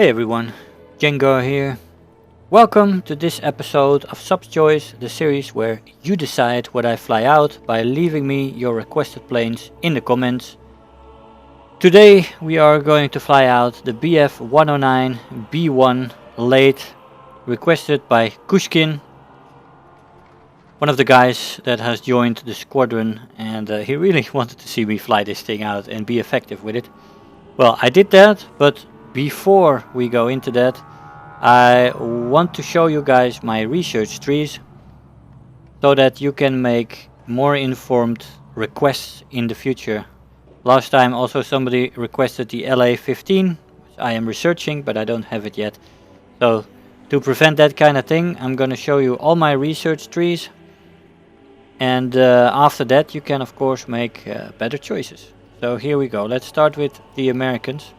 Hey everyone, Jengar here. Welcome to this episode of Sub's Choice, the series where you decide what I fly out by leaving me your requested planes in the comments. Today we are going to fly out the BF 109 B-1 late, requested by Kushkin, one of the guys that has joined the squadron, and he really wanted to see me fly this thing out and be effective with it. Well, I did that, but before we go into that, I want to show you guys my research trees so that you can make more informed requests in the future. Last time also somebody requested the LA-15, which I am researching, but I don't have it yet. So to prevent that kind of thing, I'm going to show you all my research trees, and after that you can of course make better choices. So here we go. Let's start with the Americans.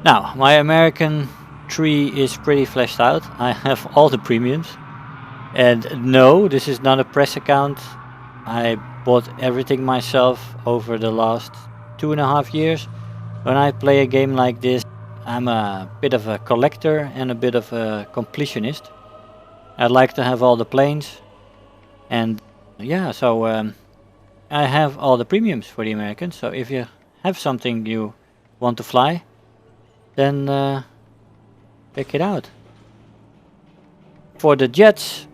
Now, my American tree is pretty fleshed out. I have all the premiums. And no, this is not a press account. I bought everything myself over the last 2.5 years. When I play a game like this, I'm a bit of a collector and a bit of a completionist. I like to have all the planes. And yeah, so I have all the premiums for the Americans. So if you have something you want to fly, then check it out. For the jets,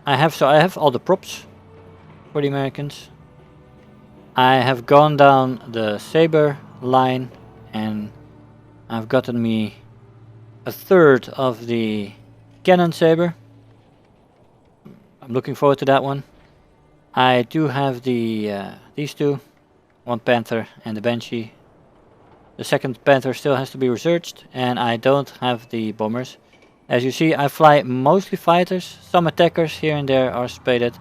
I have all the props for the Americans. I have gone down the Sabre line and I've gotten me a third of the Cannon Sabre. I'm looking forward to that one. I do have the these two, one Panther and the Banshee. The second Panther still has to be researched, and I don't have the bombers. As you see, I fly mostly fighters. Some attackers here and there are spaded,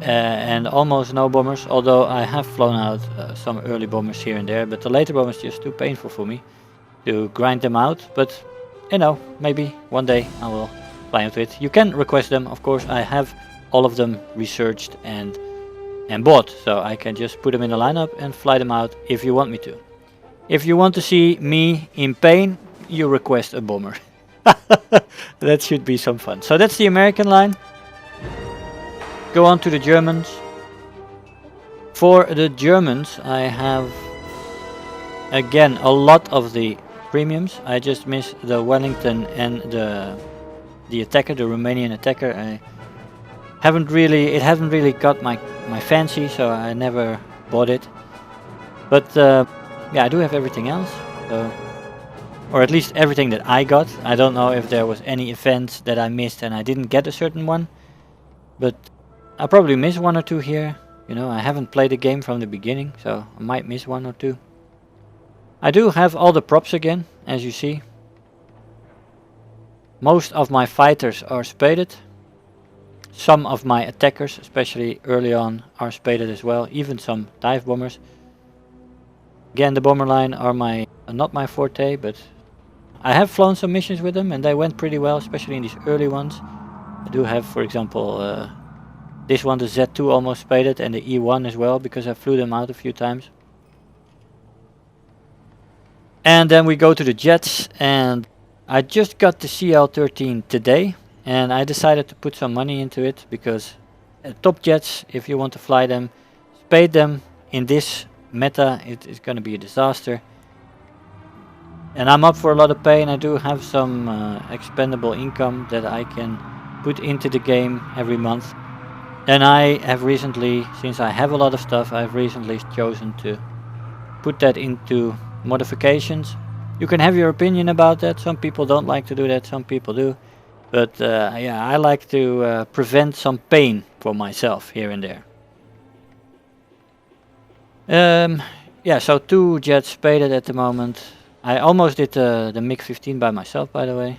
and almost no bombers, although I have flown out some early bombers here and there, but the later bombers just too painful for me to grind them out. But you know, maybe one day I will fly into it. You can request them, of course. I have all of them researched and bought, so I can just put them in the lineup and fly them out if you want me to. If you want to see me in pain, you request a bomber. That should be some fun. So that's the American line. Go on to the Germans. For the Germans, I have again a lot of the premiums. I just miss the Wellington and the attacker, the Romanian attacker. It hasn't really got my fancy, so I never bought it. But yeah, I do have everything else, or at least everything that I got. I don't know if there was any events that I missed and I didn't get a certain one, but I probably missed one or two here. You know, I haven't played the game from the beginning, so I might miss one or two. I do have all the props again, as you see. Most of my fighters are spaded. Some of my attackers, especially early on, are spaded as well, even some dive bombers. Again, the bomber line are not my forte, but I have flown some missions with them and they went pretty well, especially in these early ones. I do have, for example, this one, the Z2 almost spaded, and the E1 as well, because I flew them out a few times. And then we go to the jets, and I just got the CL-13 today, and I decided to put some money into it, because top jets, if you want to fly them, spade them in this meta, it is going to be a disaster. And I'm up for a lot of pay, and I do have some expendable income that I can put into the game every month. And I have recently, since I have a lot of stuff, I've recently chosen to put that into modifications. You can have your opinion about that. Some people don't like to do that, some people do. But yeah, I like to prevent some pain for myself here and there. Yeah, so 2 jets spaded at the moment. I almost did the MiG-15 by myself, by the way.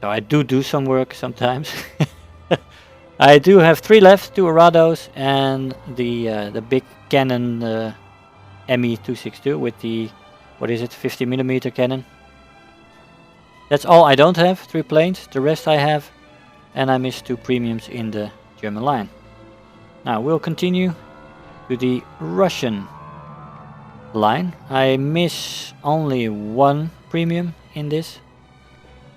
So I do some work sometimes. I do have 3 left, 2 Arados and the big Canon ME262 with the, what is it, 50mm cannon. That's all I don't have, 3 planes. The rest I have, and I missed 2 premiums in the German line. Now we'll continue to the Russian line. I miss only one premium in this.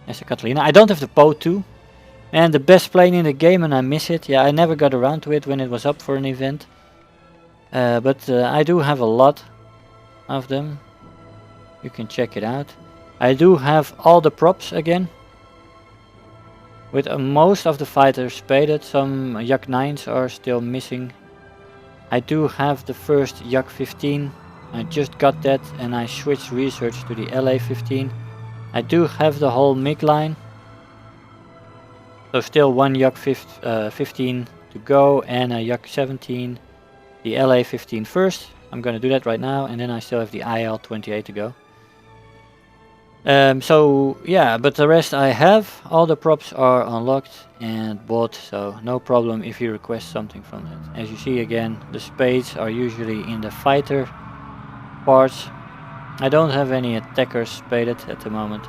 As a Catalina. I don't have the Po 2. And the best plane in the game, and I miss it. Yeah, I never got around to it when it was up for an event. But I do have a lot of them. You can check it out. I do have all the props again. With most of the fighters spaded. Some Yak 9s are still missing. I do have the first Yak 15. I just got that and I switched research to the LA 15. I do have the whole MiG line. So still one Yak 15 to go and a Yak 17. The LA 15 first. I'm gonna do that right now, and then I still have the IL 28 to go. So yeah, but the rest I have. All the props are unlocked and bought, so no problem if you request something from that. As you see again, the spades are usually in the fighter parts. I don't have any attackers spaded at the moment,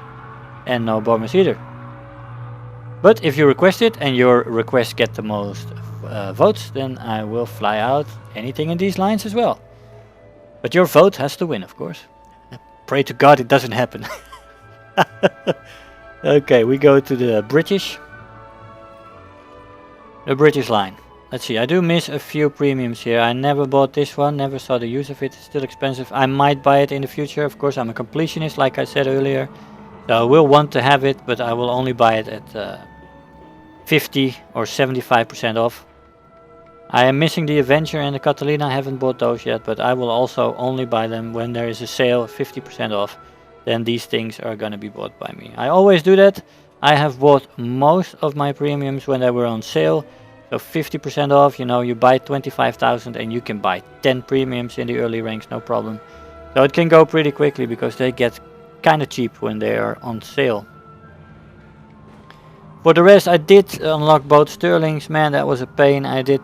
and no bombers either. But if you request it and your requests get the most votes, then I will fly out anything in these lines as well. But your vote has to win, of course. Pray to God it doesn't happen. Okay, we go to the British. The British line. Let's see, I do miss a few premiums here. I never bought this one, never saw the use of it. It's still expensive. I might buy it in the future, of course. I'm a completionist, like I said earlier. So I will want to have it, but I will only buy it at 50 or 75% off. I am missing the Avenger and the Catalina. I haven't bought those yet, but I will also only buy them when there is a sale 50% off. Then these things are gonna be bought by me. I always do that. I have bought most of my premiums when they were on sale. So 50% off, you know, you buy 25,000 and you can buy 10 premiums in the early ranks, no problem. So it can go pretty quickly because they get kind of cheap when they are on sale. For the rest, I did unlock both Sterlings. Man, that was a pain. I did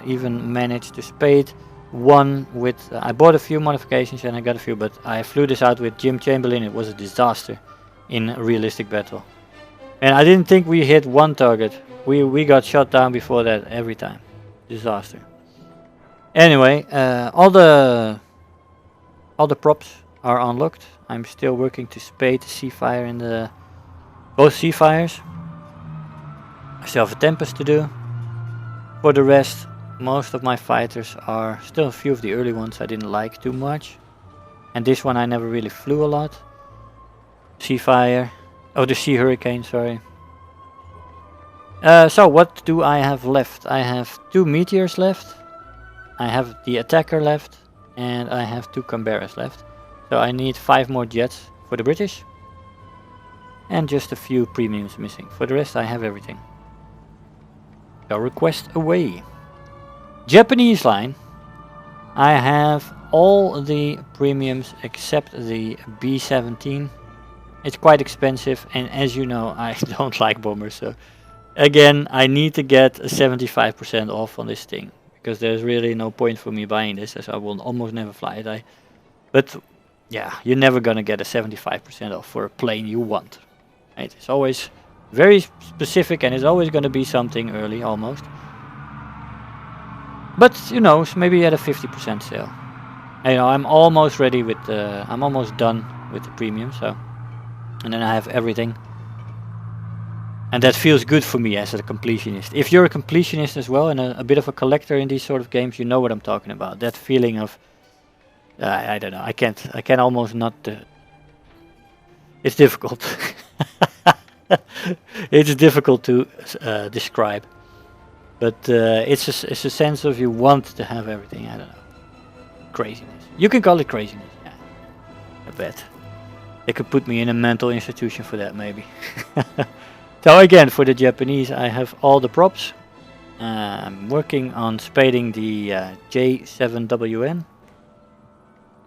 even manage to spade one with... I bought a few modifications and I got a few, but I flew this out with Jim Chamberlain. It was a disaster in a realistic battle. And I didn't think we hit one target. We got shot down before that every time. Disaster. Anyway, all the props are unlocked. I'm still working to spade the Seafire and the both Seafires. I still have a Tempest to do. For the rest, most of my fighters are still a few of the early ones I didn't like too much. And this one I never really flew a lot. Seafire. Oh, the Sea Hurricane, sorry. So what do I have left? I have 2 Meteors left. I have the Attacker left. And I have 2 Canberras left. So I need 5 more jets for the British. And just a few premiums missing. For the rest I have everything. So request away. Japanese line. I have all the premiums except the B-17. It's quite expensive, and as you know, I don't like bombers. So again, I need to get a 75% off on this thing, because there's really no point for me buying this, as I will almost never fly it. But yeah, you're never gonna get a 75% off for a plane you want. Right? It's always very specific, and it's always gonna be something early, almost. But you know, maybe at a 50% sale. You know, I'm almost ready with the. I'm almost done with the premium, so. And then I have everything. And that feels good for me as a completionist. If you're a completionist as well and a bit of a collector in these sort of games, you know what I'm talking about. That feeling of, I don't know, I can almost not, it's difficult. It's difficult to describe. But it's a sense of you want to have everything, I don't know. Craziness. You can call it craziness, yeah. I bet. They could put me in a mental institution for that, maybe. So again, for the Japanese, I have all the props. I'm working on spading the J7WN.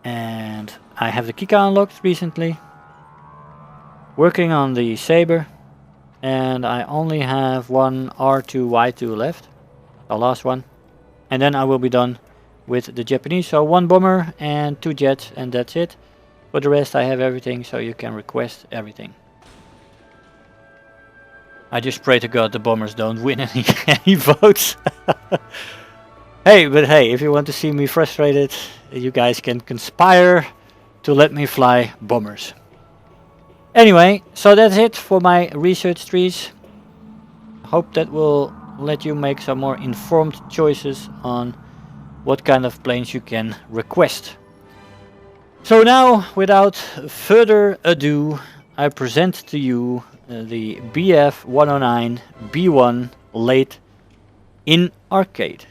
And I have the Kika unlocked recently. Working on the Saber. And I only have one R2Y2 left. The last one. And then I will be done with the Japanese. So 1 bomber and 2 jets, and that's it. For the rest I have everything, so you can request everything. I just pray to God the bombers don't win any votes. Hey, if you want to see me frustrated, you guys can conspire to let me fly bombers. Anyway, so that's it for my research trees. Hope that will let you make some more informed choices on what kind of planes you can request. So now, without further ado, I present to you the BF-109 B-1 late in arcade.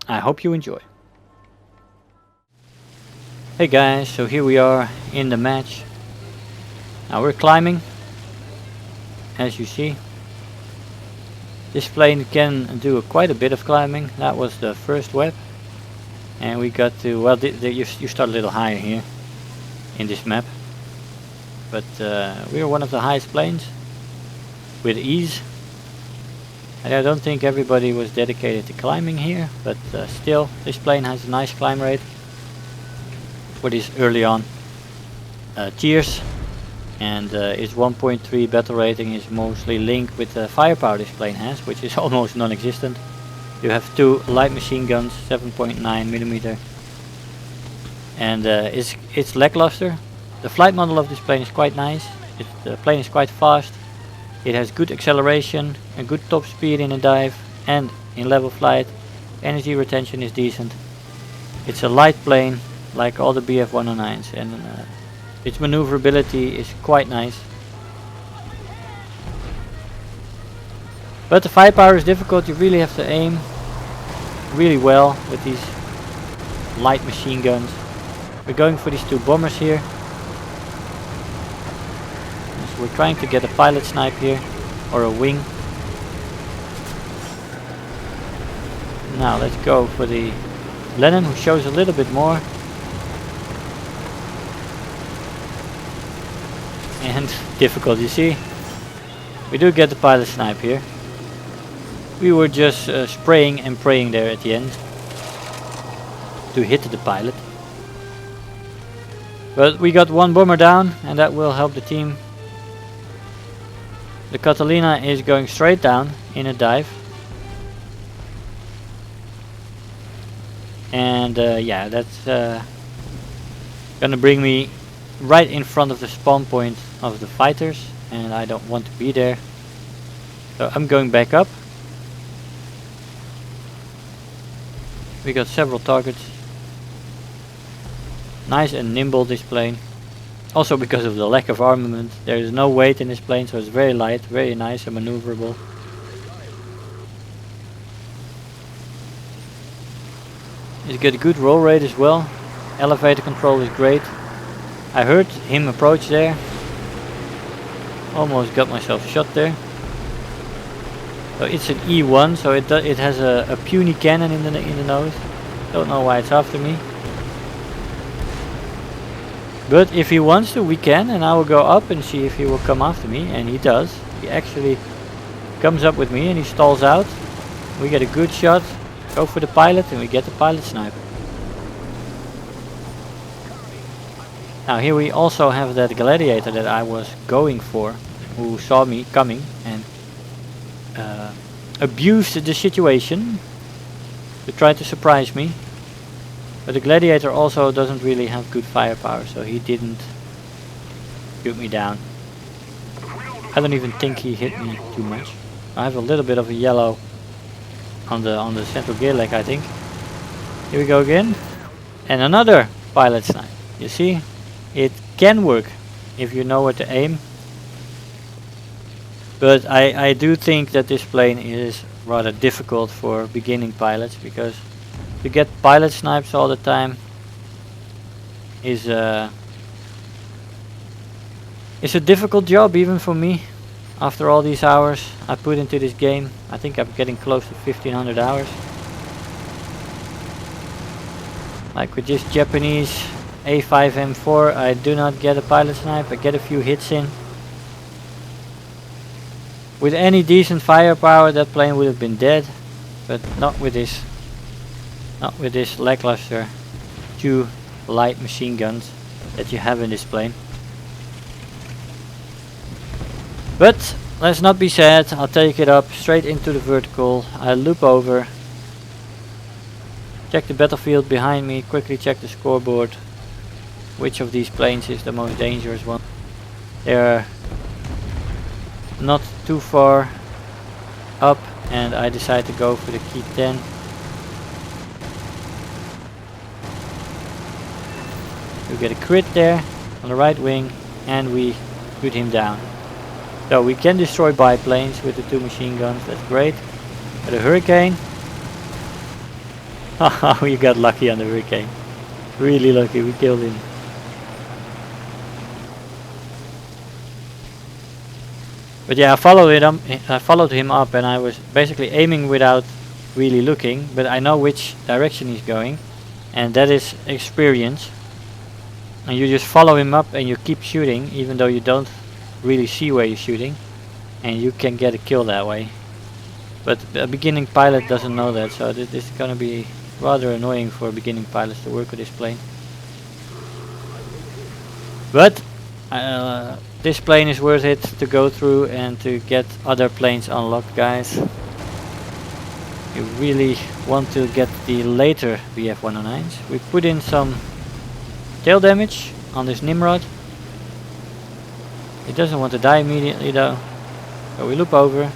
I hope you enjoy. Hey guys, so here we are in the match. Now we're climbing, as you see. This plane can do quite a bit of climbing. That was the first web. And we got to, well, you start a little higher here in this map. But we are one of the highest planes with ease. And I don't think everybody was dedicated to climbing here, but still, this plane has a nice climb rate for these early on tiers. And its 1.3 battle rating is mostly linked with the firepower this plane has, which is almost non-existent. You have 2 light machine guns, 7.9mm, and it's lackluster. The flight model of this plane is quite nice. The plane is quite fast. It has good acceleration, a good top speed in a dive and in level flight. Energy retention is decent. It's a light plane like all the BF-109s, and its maneuverability is quite nice. But the firepower is difficult. You really have to aim really well with these light machine guns. We're going for these 2 bombers here. So we're trying to get a pilot snipe here, or a wing. Now let's go for the Lennon, who shows a little bit more. And difficult, you see. We do get the pilot snipe here. We were just spraying and praying there at the end to hit the pilot. But we got 1 bomber down, and that will help the team. The Catalina is going straight down in a dive. And yeah, that's gonna bring me right in front of the spawn point of the fighters, and I don't want to be there. So I'm going back up. We got several targets. Nice and nimble this plane. Also because of the lack of armament. There is no weight in this plane, so it's very light, very nice and maneuverable. It's got a good roll rate as well. Elevator control is great. I heard him approach there. Almost got myself shot there. So it's an E1, so it has a puny cannon in the nose. Don't know why it's after me. But if he wants to, we can, and I will go up and see if he will come after me, and he does. He actually comes up with me and he stalls out. We get a good shot, go for the pilot, and we get the pilot snipe. Now here we also have that gladiator that I was going for, who saw me coming and abused the situation to try to surprise me. But the gladiator also doesn't really have good firepower, so he didn't shoot me down. I don't even think he hit me too much. I have a little bit of a yellow on the central gear leg, I think. Here we go again, and another pilot snipe. You see, it can work if you know where to aim. But I do think that this plane is rather difficult for beginning pilots, because to get pilot snipes all the time is a difficult job, even for me. After all these hours I put into this game, I think I'm getting close to 1500 hours. Like with this Japanese A5M4, I do not get a pilot snipe. I get a few hits in. With any decent firepower, that plane would have been dead, but not with this. Not with this lackluster 2 light machine guns that you have in this plane. But let's not be sad. I'll take it up straight into the vertical. I loop over, Check the battlefield behind me, quickly check the scoreboard. Which of these planes is the most dangerous one? They're not too far up and I decide to go for the key 10. We get a crit there on the right wing and we shoot him down. So we can destroy biplanes with the 2 machine guns, that's great. But a Hurricane, haha, we got lucky on the Hurricane. Really lucky, we killed him. But yeah, I followed him up and I was basically aiming without really looking, but I know which direction he's going, and that is experience. And you just follow him up and you keep shooting even though you don't really see where you're shooting, and you can get a kill that way. But a beginning pilot doesn't know that, so this is gonna be rather annoying for beginning pilots to work with this plane. But this plane is worth it to go through and to get other planes unlocked, guys. You really want to get the later BF-109s. We put in some tail damage on this Nimrod. It doesn't want to die immediately though. So we loop over,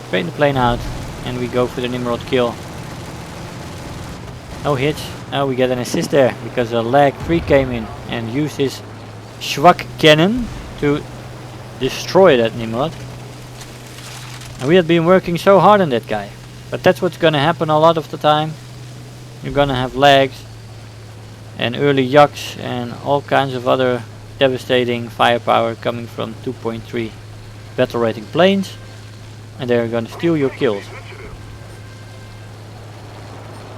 straighten the plane out, and we go for the Nimrod kill. No hits. Now we get an assist there because a lag 3 came in and used his Schwach cannon to destroy that Nimrod. And we had been working so hard on that guy. But that's what's gonna happen a lot of the time. You're gonna have lags and early yucks and all kinds of other devastating firepower coming from 2.3 battle rating planes, and they're gonna steal your kills.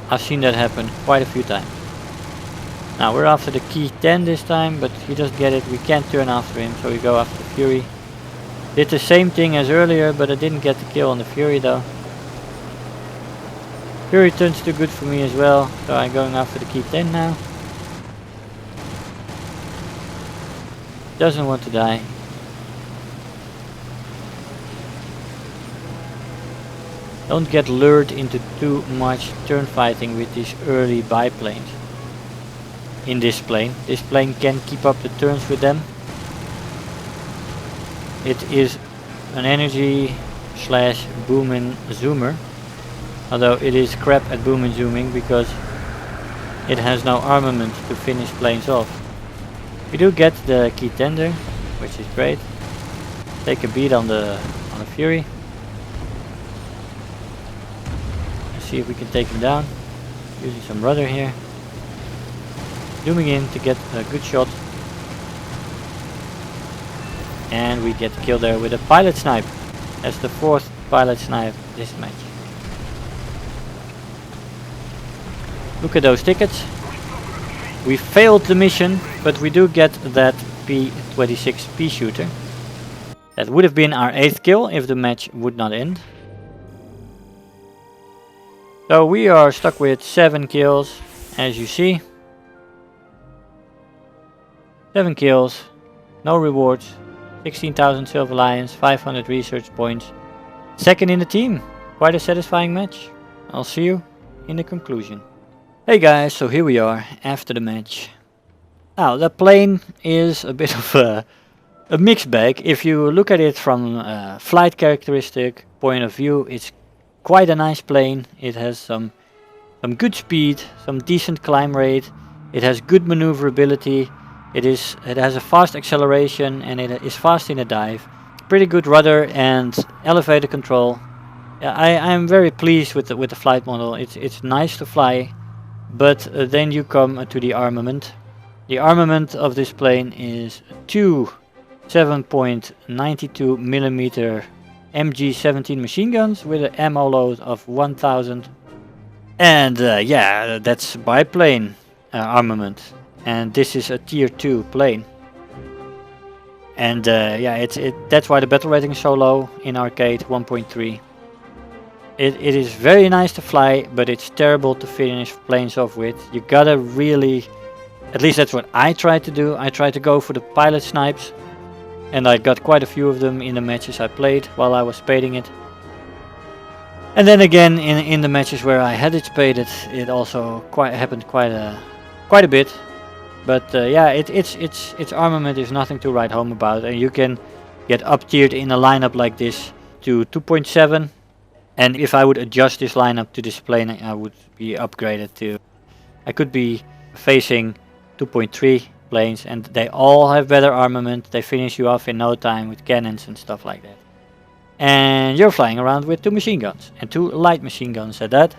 I've seen that happen quite a few times. Now we're after the key 10 this time, but he doesn't get it. We can't turn after him, so we go after the Fury. Did the same thing as earlier, but I didn't get the kill on the Fury though. Fury turns too good for me as well, so I'm going after the key 10 now. Doesn't want to die. Don't get lured into too much turn fighting with these early biplanes. In this plane can keep up the turns with them. It is an energy slash boom and zoomer, although it is crap at boom and zooming because it has no armament to finish planes off. We do get the key tender, which is great. Take a beat on the Fury. Let's see if we can take him down. Using some rudder here. Zooming in to get a good shot. And we get the kill there with a pilot snipe. That's the 4th pilot snipe this match. Look at those tickets. We failed the mission, but we do get that P-26 pea shooter. That would have been our 8th kill if the match would not end. So we are stuck with 7 kills, as you see. 7 kills, no rewards, 16,000 Silver Lions, 500 research points. 2nd in the team. Quite a satisfying match. I'll see you in the conclusion. Hey guys, so here we are after the match. Now the plane is a bit of a mixed bag. If you look at it from a flight characteristic point of view, it's quite a nice plane. It has some good speed, some decent climb rate. It has good maneuverability. It has a fast acceleration and it is fast in a dive. Pretty good rudder and elevator control. I'm very pleased with the flight model. It's nice to fly. But then you come to the armament. The armament of this plane is 2 7.92mm MG17 machine guns with an ammo load of 1000. And yeah, that's biplane armament. And this is a tier 2 plane. And yeah, that's why the battle rating is so low in arcade, 1.3. It is very nice to fly, but it's terrible to finish planes off with. You gotta really, at least that's what I tried to do. I tried to go for the pilot snipes, and I got quite a few of them in the matches I played while I was spading it. And then again, in the matches where I had it spaded, it also happened quite a bit. But yeah, its armament is nothing to write home about, and you can get up tiered in a lineup like this to 2.7. And if I would adjust this lineup to this plane, I would be upgraded to. I could be facing 2.3 planes, and they all have better armament. They finish you off in no time with cannons and stuff like that. And you're flying around with 2 machine guns, and 2 light machine guns at that.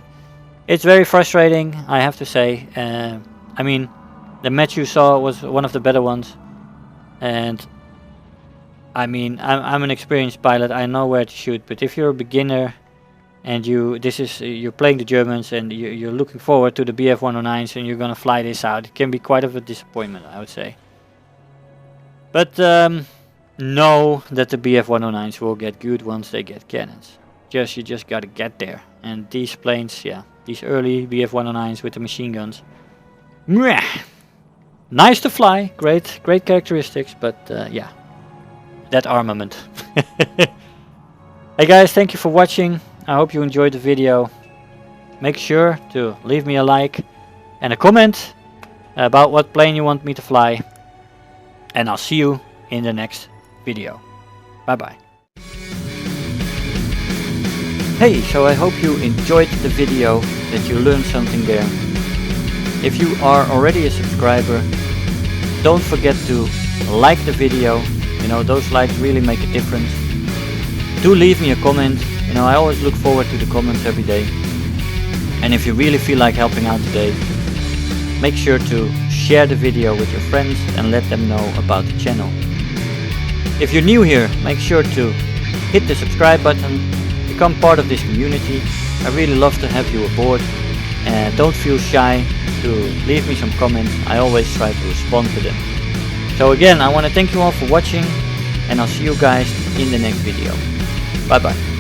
It's very frustrating, I have to say. I mean, the match you saw was one of the better ones, and I mean, I'm an experienced pilot. I know where to shoot, but if you're a beginner and you're playing the Germans and you're looking forward to the BF-109s and you're gonna fly this out, it can be quite of a disappointment, I would say. But know that the BF-109s will get good once they get cannons. You just gotta get there. And these planes, yeah, these early BF-109s with the machine guns, meh, nice to fly, great characteristics, but yeah, that armament. Hey guys, thank you for watching. I hope you enjoyed the video. Make sure to leave me a like and a comment about what plane you want me to fly. And I'll see you in the next video. Bye bye. Hey, so I hope you enjoyed the video, that you learned something there. If you are already a subscriber, don't forget to like the video. You know, those likes really make a difference. Do leave me a comment. You know, I always look forward to the comments every day. And if you really feel like helping out today, make sure to share the video with your friends and let them know about the channel. If you're new here, make sure to hit the subscribe button, become part of this community. I really love to have you aboard, and don't feel shy to leave me some comments. I always try to respond to them. So again, I want to thank you all for watching, and I'll see you guys in the next video. Bye bye.